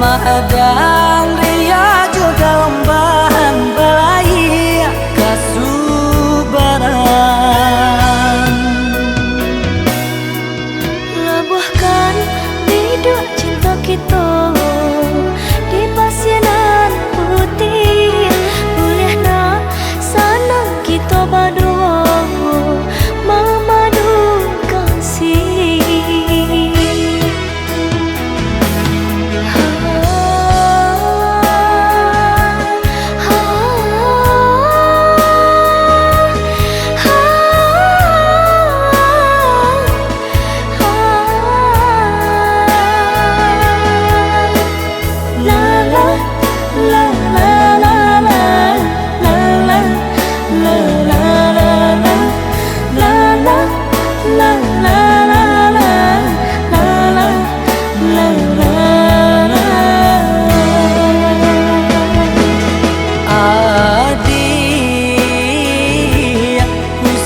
Madang ria juga lombahan balai kasubaran. Labuhkan hidup cinta kita di pasianan putih. Boleh nak senang kita berdua memadu kasih.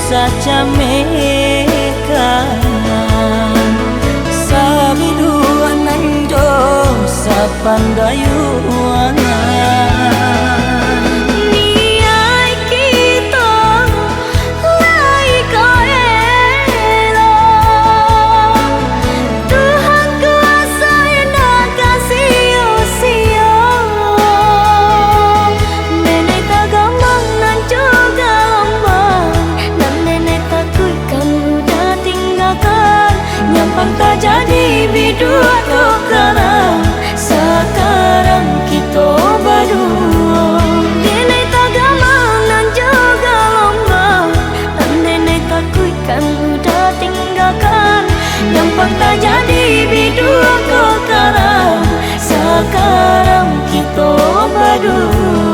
Saja mekanan sabiduan nanjo sapandayuan. Niai kita lai kaelo Tuhan kuasa yang nak kasih usia. Nenek tak gampang nan juga lambang, dan nenek takut kamu dah tinggalkan. Nyampang tak jadi bidua sekarang. Sekarang kita berdua. Nenek tak gampang dan juga lombang, dan nenek takut kamu dah tinggalkan. Nyampang tak jadi bidua sekarang. Sekarang kita berdua.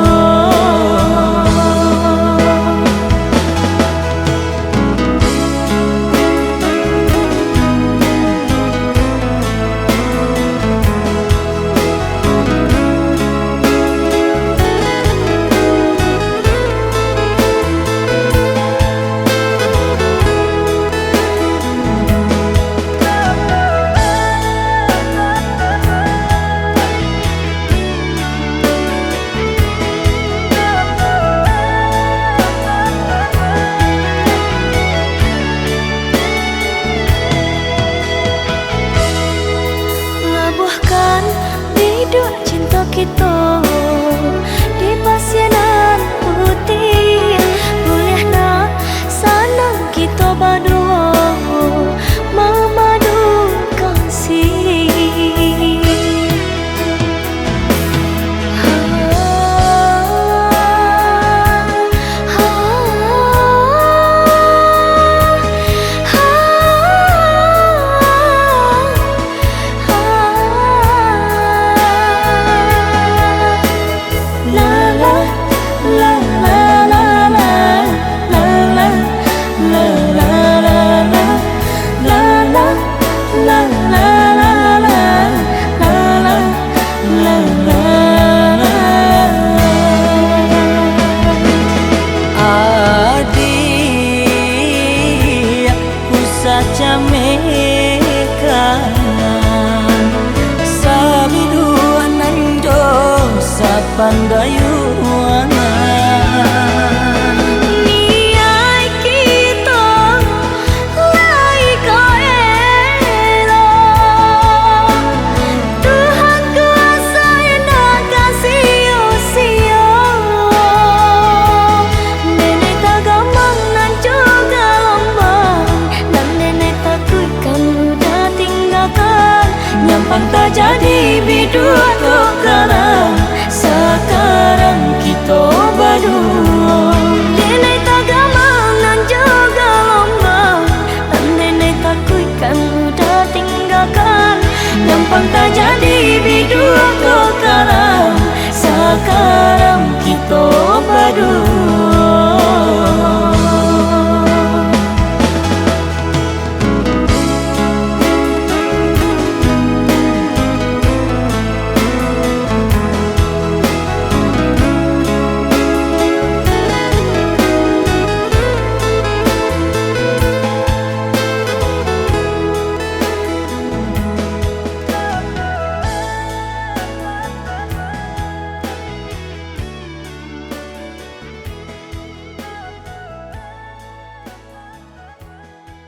Hidup cinta kita di pasianan putih. Boleh nak senang kita berdua memadu kasih. Saja mekanan sabiduan nanjo sapandayuan. Niai kita lai kaelo Tuhan kuasa yang nak kasih usia. Nenek tak gampang nan juga lombang, dan nenek takut kamu dah tinggalkan. Nyampang tak jadi bidua sekarang. Sekarang kita berdua. Nenek tak gampang dan juga lombang, dan nenek takut kamu dah tinggalkan. Nyampang tak jadi bidua sekarang. Sekarang